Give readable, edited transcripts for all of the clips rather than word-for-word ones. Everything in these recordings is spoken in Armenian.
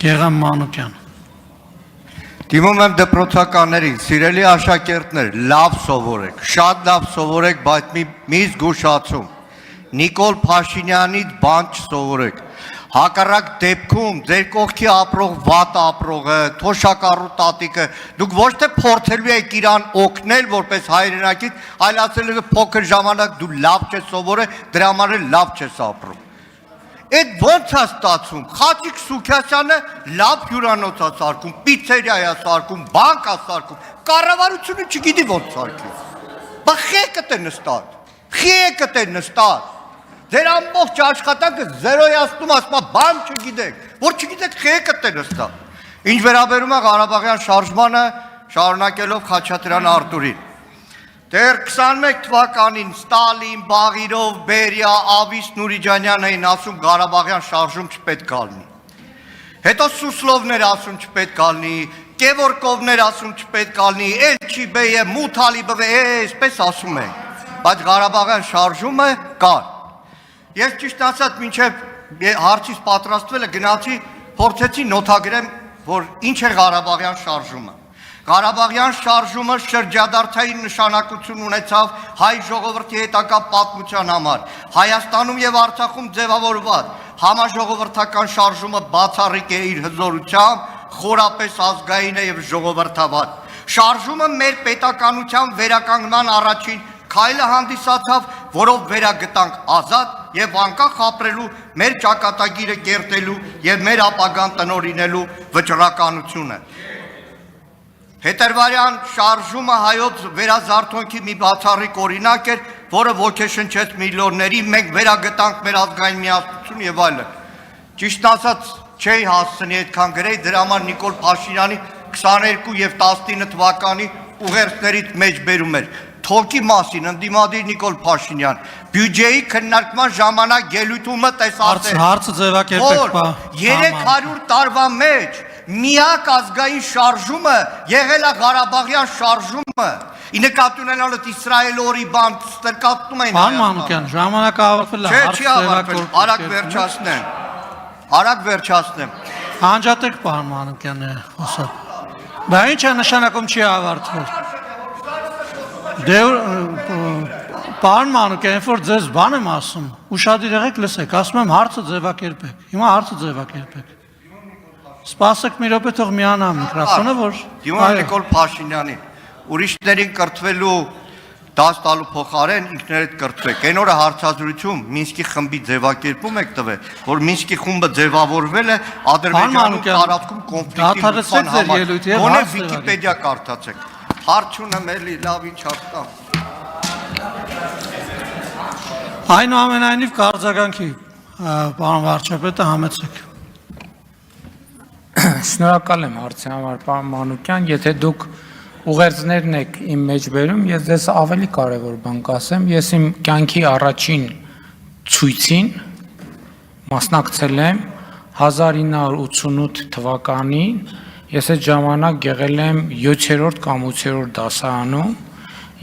Գեղամ Մանուկյան։ Դիմում եմ դպրոցականներին, սիրելի աշակերտներ, լավ սովորեք, շատ լավ սովորեք, բայց մի զգուշացում։ Նիկոլ Փաշինյանից բան չսովորեք։ Հակառակ դեպքում ձեր կողքի ապրող վատ ապրողը, թոշակառու տատիկը, դուք ոչ թե փորձելու եք իրան օգնել որպես հայրենակից, այլ ասելու եք փոքր ժամանակ դու լավ չես սովորել, դրա համար լավ չես ապրում։ Այդ ոնց է ստացվում, Խաչիկ Սուքյասյանը լավ հյուրանոց է սարքում, պիցերիա է սարքում, բանկ է սարքում, կառավարությունը չգիտի ոնց սարքի։ Բա խեկդ է նստած։ Ձեր ամբողջ աշխատանքը զերոյացնում ասում բան չգիտեք, որ չգիտեք խեկդ է նստած։ Ինչ վերաբերում է Ղարաբաղյան շարժմանը, շարունակելով Խաչատրյան Արտուրին։ Դեռ 21 թվականին Ստալին, Բաղիրով, Բերիա, Ավիս Նուրիջանյանն էին ասում Ղարաբաղյան շարժում չպետք է լինի։ Հետո Սուսլովներ ասում չպետք է լինի, Կևորկովներ ասում չպետք է լինի, Էլչիբեյը, Մութալիբը, այսպես ասում են։ Բայց Ղարաբաղյան շարժումը կար։ Ես ճիշտ ասած մինչև հարցից պատրաստվելը գնացի փորձեցի նոթագրեմ, որ ինչ է Ղարաբաղյան շարժումը։ Ղարաբաղյան շարժումը շրջադարձային նշանակություն ունեցավ հայ ժողովրդի հետագա պատմության համար։ Հայաստանում եւ Արցախում ձևավորված համաժողովրդական շարժումը բացառիկ է իր հզորությամբ, խորապես ազգային է եւ ժողովրդավար։ Շարժումը մեր պետականության վերականգնման առաջին քայլը հանդիսացավ, որով վերագտանք ազատ եւ անկախ ապրելու, մեր ճակատագիրը կերտելու եւ մեր ապագան տնօրինելու վճռականությունը։ Հետերվարյան շարժումը հայոց վերազարթոնքի մի բացառիկ օրինակ էր, որը ոգեշնչեց միլիոնների, մենք վերագտանք մեր ազգային միասնություն եւ այլն։ Ճիշտ ասած, չէի հասցնի այդքան գրեի, դրա համար Նիկոլ Փաշինյանի 22 եւ 19 թվականի ուղերձներից մեջ բերում էր։ Թոքի մասին ընդդիմադիր Նիկոլ Փաշինյան, բյուջեի քննարկման ժամանակ ելույթումը տեսածել։ Հարցը ձևակերպեք, բա։ 300 տարվա մեջ միակ ազգային շարժումը եղել է Ղարաբաղյան շարժումը։ Ի նկատի ունենալով Իսրայել օրի բան ստրկացնում են։ Պարոն Մանուկյան, ժամանակը ավարտվել է, հարցը ավարտվել, արագ վերջացնեմ։ Անջատեք պարոն Մանուկյանը, խոսափ։ Դա ինչ է նշանակում չի ավարտվել։ Դե պարոն Մանուկյան, որ ձեզ բան եմ ասում, ուշադիր եղեք լսեք, ասում եմ հարցը ձևակերպեք։ Հիմա հարցը ձևակերպեք։ Սպասեք մի րոպե թող միանա միկրոֆոնը, որ դիմում Նիկոլ Փաշինյանին, ուրիշներին կրթվելու դաս տալու փոխարեն ինքներդ կրթվեք։ Այն օրը հարցազրույցում Մինսկի խմբի ձևակերպում եք տվել, որ Մինսկի խումբը ձևավորվել է Ադրբեջանում տարածքում կոնֆլիկտի համար։ Ոնե Վիկիպեդիա կարդացեք։ Հարց ունեմ էլի, լավ ինչ հարցամ։ Այնուամենայնիվ կարձագանքի պարոն վարչապետը համեցեք։ Շնորհակալ եմ հարցի համար, պարոն Մանուկյան, եթե դուք ուղերձներն եք իմ մեջ բերում, ես ձեզ ավելի կարևոր բան կասեմ, ես իմ կյանքի առաջին ցույցին մասնակցել եմ 1988 թվականին, ես այդ ժամանակ եղել եմ 7-րդ կամ 8-րդ դասարանում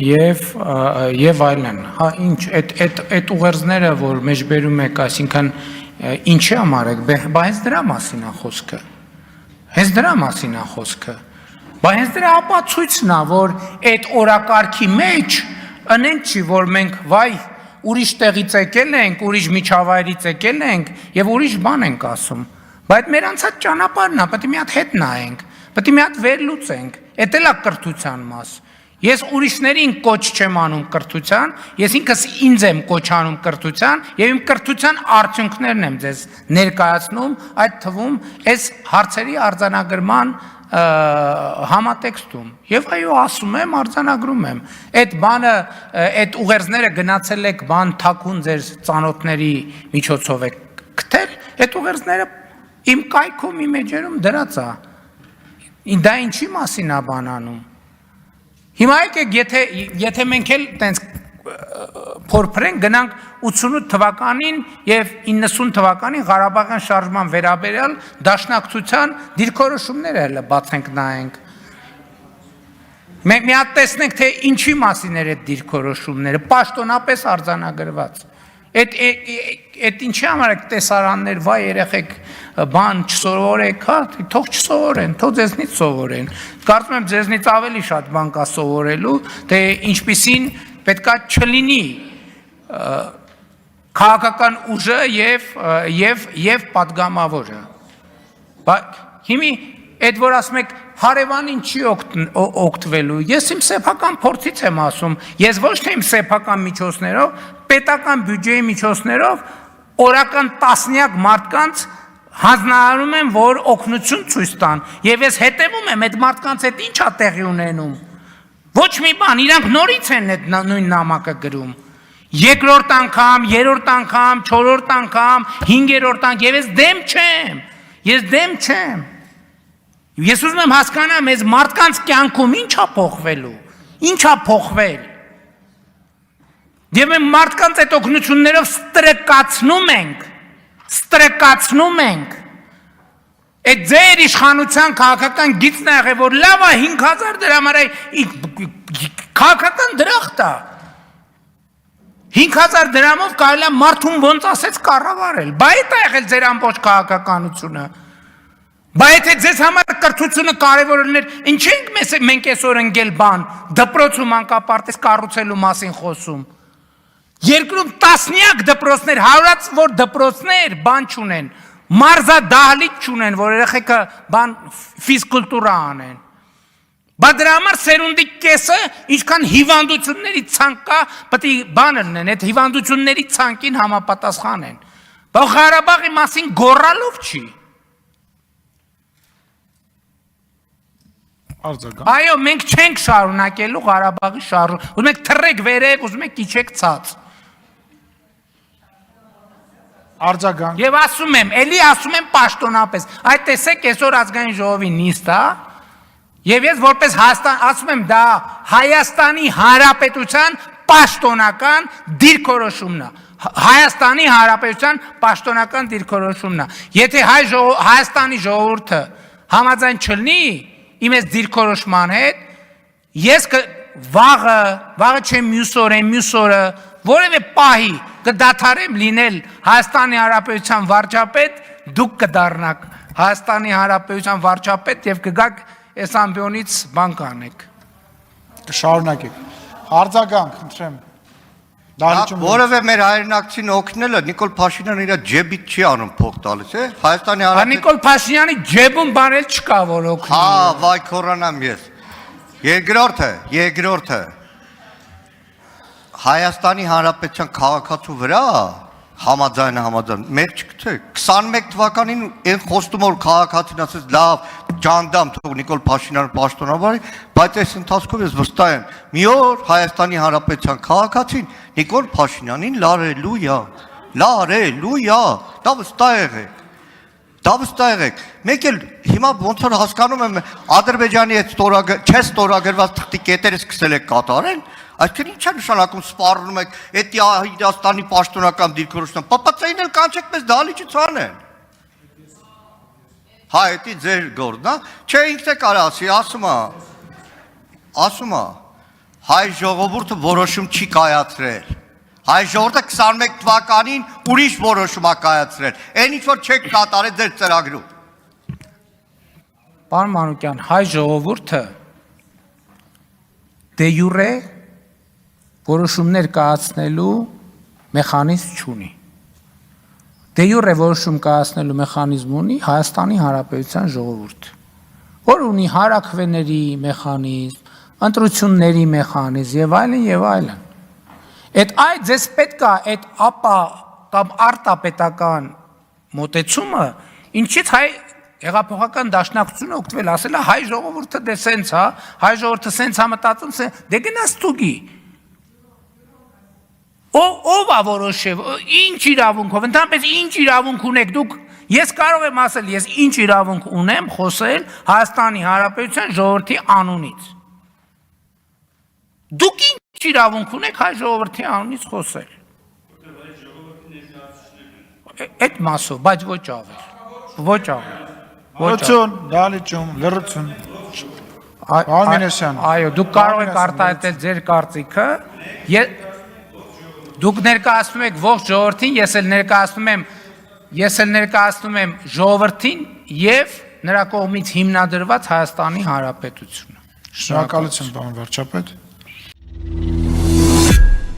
եւ այլն։ Հա ինչ այդ ուղերձները, որ մեջ բերում եք, այսինքն ինչի համար եք, բա հենց դրա մասին է խոսքը։ Հենց դրա մասին է խոսքը։ Բա հենց դրա ապացույցն է, որ այդ օրակարգի մեջ ընենք չի, որ մենք վայ ուրիշ տեղից եկել ենք, ուրիշ միջավայրից եկել ենք եւ ուրիշ բան ենք ասում։ Բայց մեր անցած ճանապարհն է, պետք է մի հատ հետ նայենք, պետք է մի հատ վերլուծենք։ Էդ էլ է կրթության մաս։ Ես ուրիշներին կոչ չեմ անում կրթության, ես ինքս ինձ եմ կոչ անում կրթության եւ իմ կրթության արդյունքներն եմ ձեզ ներկայացնում, այդ թվում այս հարցերի արձանագրման համատեքստում։ Եվ այո, ասում եմ, արձանագրում եմ։ Այդ բանը, այդ ուղերձները գնացել եք բան թաքուն ձեր ծանոթների միջոցով եք գտել, այդ ուղերձները իմ կայքում, իմ էջերում դրած է։ Դա ինչի մասին է բան անում։ Հիմա եկեք, եթե մենք էլ տենց փորփրենք, գնանք 88 թվականին եւ 90 թվականին Ղարաբաղյան շարժման վերաբերյալ դաշնակցության դիրքորոշումները հələ բացենք նայենք։ Մենք մի հատ տեսնենք, թե ինչի մասին էր այդ դիրքորոշումները, պաշտոնապես արձանագրված։ Այդ ինչի համար եք տեսարաններ, վայ երեխեք բան չսովորեք, հա, թող չսովորեն, թող ձեզնից սովորեն։ Կարծում եմ ձեզնից ավելի շատ բան կա սովորելու, թե ինչպիսին պետքա չլինի քաղաքական ուժը եւ падգամավորը։ Բայց հիմի այդ որ ասում եք հարևանին չի օգտվելու, ես իմ սեփական փորձից եմ ասում, ես ոչ թե իմ սեփական միջոցներով, պետական բյուջեի միջոցներով օրական տասնյակ մարդկանց հանձնարարում եմ, որ օգնություն ցույց տան, եւ ես հետեւում եմ այդ մարդկանց հետ ինչա տեղի ունենում։ Ոչ մի բան, իրանք նորից են այդ նույն նամակը գրում։ Երկրորդ անգամ, երրորդ անգամ, չորրորդ անգամ, հինգերորդ անգամ, եւ ես դեմ չեմ։ Ես ուզում եմ հասկանամ, այս մարդկանց կյանքում ինչա փոխվելու, ինչա փոխվել։ Եվ մենք մարդկանց այդ օգնություններով ստրեկացնում ենք։ Այդ ձեր իշխանության քաղաքական գիծն է եղել, որ լավ է 5000 դրամ արի քաղաքական դրախտ է։ 5000 դրամով կարելի է մարդուն ոնց ասեց կառավարել։ Բայց այդ է եղել ձեր ամբողջ քաղաքականությունը։ Բայց եթե ձեզ համար կրթությունը կարևոր լիներ, ինչ ենք մենք այսօր ընկել բան, դպրոցում մանկապարտեզ կառուցելու մասին խոսում։ Երկրում տասնյակ դպրոցներ, հարյուրավոր դպրոցներ բան չունեն, մարզադահլիճ չունեն, որ երեխեքը բան ֆիզկուլտուրա անեն։ Բայց դրա համար սերունդի կեսը ինչքան հիվանդությունների ցանկ կա, պետք է բանը լինեն, այդ հիվանդությունների ցանկին համապատասխանեն։ Բայց Ղարաբաղի մասին գոռալով չի։ Այո, մենք չենք շարունակելու Ղարաբաղի ուզում եք թռեք վերև, ուզում եք իջեք ցած։ Արձագանք։ Եվ ասում եմ, էլի ասում եմ պաշտոնապես, այդ տեսեք այսօր ազգային ժողովի նիստ է, եւ ես որպես Հայաստան ասում եմ դա Հայաստանի Հանրապետության պաշտոնական դիրքորոշումն է։ Հայաստանի Հանրապետության պաշտոնական դիրքորոշումն է։ Եթե Հայաստանի ժողովուրդը համաձայն չլինի իմ այս դիրքորոշման հետ, ես վաղը չեմ մյուս օրը որևէ պահի կդադարեմ լինել Հայաստանի Հանրապետության վարչապետ, դուք կդառնաք Հայաստանի Հանրապետության վարչապետ եւ կգաք այս ամբիոնից բան կանեք։ Կշարունակեք։ Արձագանք, խնդրեմ։ Որևէ մեր հայրենակցին օգնելը Նիկոլ Փաշինյանը իր ջեբից չի անում փող տալիս, է։ Հայաստանի Հանրապետության Նիկոլ Փաշինյանի ջեբում բան էլ չկա, որ օգնի։ Հա, վայ քորանամ ես։ Երկրորդը Հայաստանի Հանրապետության քաղաքացու վրա համաձայն մեր չգցեք 21 թվականին այն խոստումը որ քաղաքացին ասեց լավ ջանդամ թող Նիկոլ Փաշինյանը պաշտոնավարի, բայց այս ընթացքով ես վստահ եմ մի օր Հայաստանի Հանրապետության քաղաքացին Նիկոլ Փաշինյանին լարելու է, դա վստահ եղեք։ Մեկ էլ հիմա ոնց որ հասկանում եմ Ադրբեջանի այդ ստորագրված թղթի կետերը սկսել եք կատարել, այսինքն ի՞նչ է նշանակում սպառնում եք էդի Հայաստանի պաշտոնական դիրքորոշումը, ՊՊՑ-ին էլ կանչեք մեզ դահլիճից անեն։ Հա, էդի ձեր գործն է, չէ ինքն է կարա ասի, ասում է, հայ ժողովուրդը որոշում չի կայացրել։ Հայ ժողովուրդը 21 թվականին ուրիշ որոշում է կայացրել, այն ինչ որ չեք կատարել ձեր ծրագրում։ Պարոն Մանուկյան, հայ ժողովուրդը դե յուրե որոշումներ կայացնելու մեխանիզմ չունի։ Դե յուրե որոշում կայացնելու մեխանիզմ ունի Հայաստանի Հանրապետության ժողովուրդը, որ ունի հարաքվեների մեխանիզմ, ընտրությունների մեխանիզմ եւ այլն։ Այդ ձեզ պետք է այդ ապա կամ արտապետական մոտեցումը, ինչից հայ հեղափոխական դաշնակցությունը օգտվել, ասել է հայ ժողովուրդը դե սենց է, հայ ժողովուրդը սենց է մտածում, դե գնաց ստուգի։ Ով է որոշել, ինչ իրավունքով, ընդհանրապես ինչ իրավունք ունեք դուք, ես կարող եմ ասել, ես ինչ իրավունք ունեմ խոսել Հայաստանի Հանրապետության ժողովրդի անունից։ Դուք ինչ իրավունք ունեք հայ ժողովրդի անունից խոսել։ Այդ մասով, բայց ոչ ավել։ Լրություն, դալիճում, լրություն։ Պարոն Մինասյան։ Այո, դուք կարող եք արտահայտել ձեր կարծիքը, Դուք ներկայացնում եք ողջ ժողովրդին, ես էլ ներկայացնում եմ ժողովրդին եւ նրա կողմից հիմնադրված Հայաստանի Հանրապետությունը։ Շնորհակալություն, պարոն վարչապետ։